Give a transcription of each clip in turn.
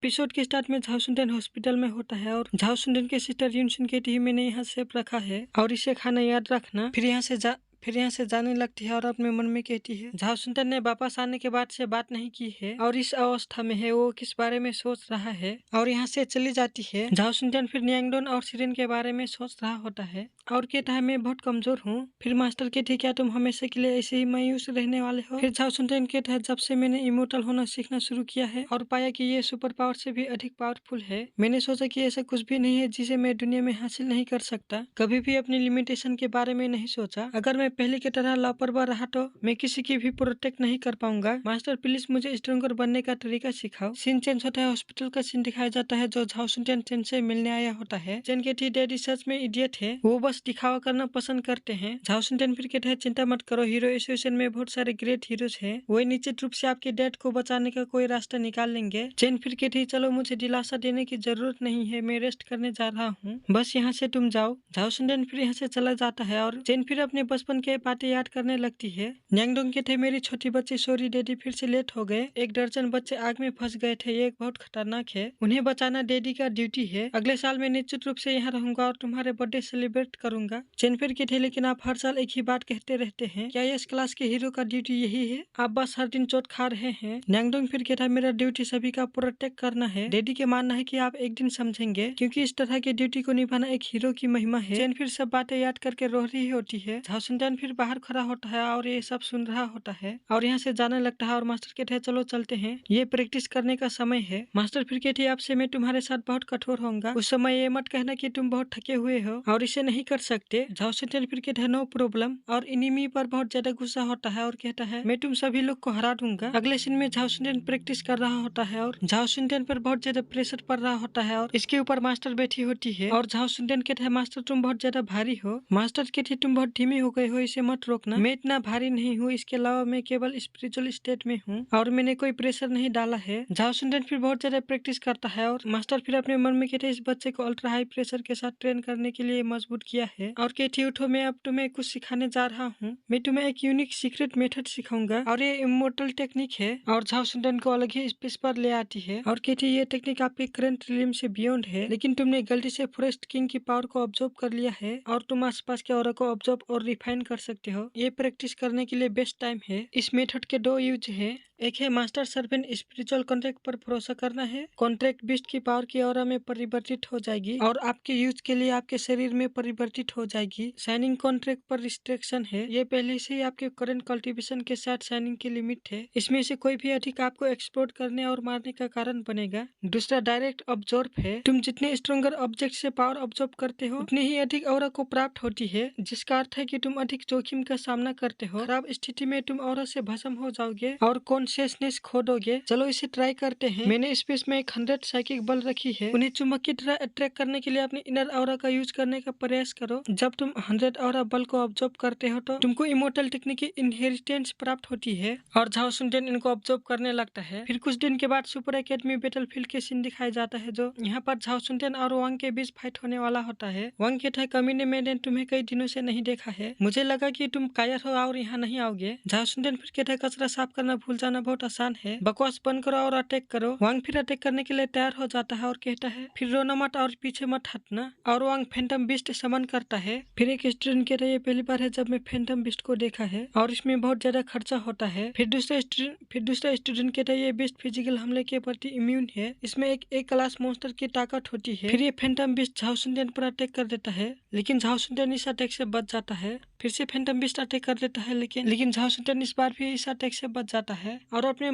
Episode के start में Zhao सुनटेन hospital में होता है और झाओ सुनटेन के सिस्टर यूनसुन कहती है मैंने यहाँ सेफ रखा है और इसे खाना याद रखना। फिर यहाँ से जाने लगती है और अपने मन में कहती है झाओ सुनटेन ने वापस आने के बाद से बात नहीं की है और इस अवस्था में है वो किस बारे में सोच रहा है और यहाँ से चली जाती है। झाओ सुनटेन फिर न्यांगडोन और सिरेन के बारे में सोच रहा होता है और कहता है मैं बहुत कमजोर हूँ। फिर मास्टर कहती है क्या तुम हमेशा के लिए ऐसे ही मायूस रहने वाले हो। फिर झाओ सुनटेन कहता है जब से मैंने इमोर्टल होना सीखना शुरू किया है और पाया कि ये सुपर पावर से भी अधिक पावरफुल है, मैंने सोचा कि ऐसा कुछ भी नहीं है जिसे मैं दुनिया में हासिल नहीं कर सकता। कभी भी अपनी लिमिटेशन के बारे में नहीं सोचा। अगर मैं पहले की तरह लापरवाह रहा तो मैं किसी की भी प्रोटेक्ट नहीं कर पाऊंगा। मास्टर प्लीज मुझे स्ट्रॉन्गर बनने का तरीका सिखाओ। सीन चेंज होता है, हॉस्पिटल का सीन दिखाया जाता है जो झाओ सुनटेन चेन से मिलने आया होता है। चेन कहती है डैडी सच में इडियट है, वो बस दिखावा करना पसंद करते हैं। झाओ सुनटेन फिर कहता है चिंता मत करो, हीरो एसोसिएशन में बहुत सारे ग्रेट हीरोज हैं, वो निश्चित रूप से आपके डैड को बचाने का कोई रास्ता निकाल लेंगे। चेन फिर कहती है चलो मुझे दिलासा देने की जरूरत नहीं है, मैं रेस्ट करने जा रहा हूँ, बस यहाँ से तुम जाओ। झाओ सुनटेन फिर यहाँ से चला जाता है और चेन फिर अपने बचपन के बातें याद करने लगती है। न्यांगडोंग के थे मेरी छोटी बच्ची सॉरी डैडी फिर से लेट हो गए, 1 दर्जन बच्चे आग में फंस गए थे, ये बहुत खतरनाक है, उन्हें बचाना डैडी का ड्यूटी है। अगले साल मैं निश्चित रूप से यहाँ रहूंगा और तुम्हारे बर्थडे सेलिब्रेट करूंगा। चेन फिर के थे लेकिन आप हर साल एक ही बात कहते रहते हैं, क्या इस क्लास के हीरो का ड्यूटी यही है? आप बस हर दिन चोट खा रहे हैं। न्यांगडोंग फिर कहता है मेरा ड्यूटी सभी का प्रोटेक्ट करना है, डैडी के मानना है कि आप एक दिन समझेंगे क्योंकि इस तरह की ड्यूटी को निभाना एक हीरो की महिमा है। चेन फिर सब बातें याद करके रो रही होती है। झाओ सुनटेन फिर बाहर खड़ा होता है और ये सब सुन रहा होता है और यहाँ से जाने लगता है और मास्टर कहते हैं चलो चलते हैं, ये प्रैक्टिस करने का समय है। मास्टर फिर कहते हैं आपसे मैं तुम्हारे साथ बहुत कठोर होऊंगा, उस समय ये मत कहना कि तुम बहुत थके हुए हो और इसे नहीं कर सकते। झाओ सुनटेन फिर कहते हैं नो प्रॉब्लम और इनिमी पर बहुत ज्यादा गुस्सा होता है और कहता है मैं तुम सभी लोग को हरा दूंगा। अगले सीन में झाओ सुनटेन प्रैक्टिस कर रहा होता है और झाओ सुनटेन पर बहुत ज्यादा प्रेशर पड़ रहा होता है और इसके ऊपर मास्टर बैठी होती है और झाओ सुनटेन कहता है मास्टर तुम बहुत ज्यादा भारी हो। मास्टर कहते तुम बहुत धीमी हो गए हो, इसे मत रोकना, मैं इतना भारी नहीं हूँ, इसके अलावा मैं केवल स्पिरिचुअल स्टेट में हूँ और मैंने कोई प्रेशर नहीं डाला है। झाओ सुनटेन फिर बहुत ज्यादा प्रैक्टिस करता है और मास्टर फिर अपने मन में कहते इस बच्चे को अल्ट्रा हाई प्रेशर के साथ ट्रेन करने के लिए मजबूर किया है और कहती उठो मैं अब तुम्हें कुछ सिखाने जा रहा हूँ, मैं तुम्हें एक यूनिक सीक्रेट मेथड सिखाऊंगा और ये इमोर्टल टेक्निक है। और झाओ सुनटेन को अलग ही स्पेस पर ले आती है और कहती ये टेक्निक आपके करंट रिलीम से बियॉन्ड है, लेकिन तुमने गलती से फॉरेस्ट किंग की पावर को ऑब्जर्व कर लिया है और तुम आसपास के ऑरा को ऑब्जर्व और रिफाइन कर सकते हो। ये प्रैक्टिस करने के लिए बेस्ट टाइम है। इस मेथड के 2 यूज है, एक है मास्टर सर्वेंट स्पिरिचुअल कॉन्ट्रैक्ट पर भरोसा करना है, कॉन्ट्रैक्ट बीस्ट की पावर की ऑरा में परिवर्तित हो जाएगी और आपके यूज के लिए आपके शरीर में परिवर्तित हो जाएगी। साइनिंग कॉन्ट्रैक्ट पर रिस्ट्रिक्शन है, ये पहले से ही आपके करंट कल्टीवेशन के साथ साइनिंग की लिमिट है, इसमें से कोई भी अधिक आपको एक्सप्लोर करने और मारने का कारण बनेगा। दूसरा डायरेक्ट ऑब्जर्व है, तुम जितने स्ट्रॉन्गर ऑब्जेक्ट से पावर ऑब्जर्व करते हो उतनी ही अधिक ऑरा को प्राप्त होती है, जिसका अर्थ है कि तुम अधिक जोखिम का सामना करते हो। खराब स्थिति में तुम ऑरा से भस्म हो जाओगे और कॉन्शियसनेस खो दोगे। चलो इसे ट्राई करते हैं। मैंने स्पेस में 100 साइकिक बल रखी है, उन्हें चुंबक की तरह अट्रैक्ट करने के लिए अपने इनर ऑरा का यूज करने का प्रयास करो। जब तुम 100 ऑरा बल को ऑब्जर्व करते हो तो तुमको इमोर्टल टेक्निक की इनहेरिटेंस प्राप्त होती है और झाओ सुनटेन इनको ऑब्जर्व करने लगता है। फिर कुछ दिन के बाद सुपर एकेडमी बैटलफील्ड के सीन दिखाया जाता है जो यहाँ पर झाओ सुनटेन और वांग के बीच फाइट होने वाला होता है। वांग कहता है कमीने मैंने तुम्हें कई दिनों से नहीं देखा है, मुझे लगा कि तुम कायर हो और यहाँ नहीं आओगे। झाओ सुनटेन फिर कहता है कचरा साफ करना भूल जाना बहुत आसान है, बकवास बंद करो और अटैक करो। वांग फिर अटैक करने के लिए तैयार हो जाता है और कहता है फिर रोना मत और पीछे मत हटना और वांग फैंटम बीस्ट समन करता है। फिर एक स्टूडेंट कहता है ये पहली बार है जब मैं फैंटम बीस्ट को देखा है और इसमें बहुत ज्यादा खर्चा होता है। फिर दूसरा स्टूडेंट कहता है ये बीस्ट फिजिकल हमले के प्रति इम्यून है, इसमें एक क्लास मॉन्स्टर की ताकत होती है। फिर ये फैंटम बीस्ट झाओ सुनटेन पर अटैक कर देता है, लेकिन झाओ सुनटेन इस अटैक से बच जाता है। फिर से फैंटम बीस्ट अटैक कर देता है, लेकिन झाओ सुनटेन इस बार भी इस अटैक से बच जाता है और अपने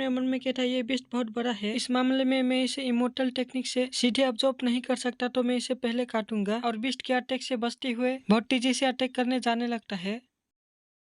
मन में कहता है ये बीस्ट बहुत बड़ा है, इस मामले में मैं इसे इमोर्टल टेक्निक से सीधे ऑब्जर्व नहीं कर सकता तो मैं इसे पहले काटूंगा और बीस्ट के अटैक से बचते हुए बहुत तेजी से अटैक करने जाने लगता है।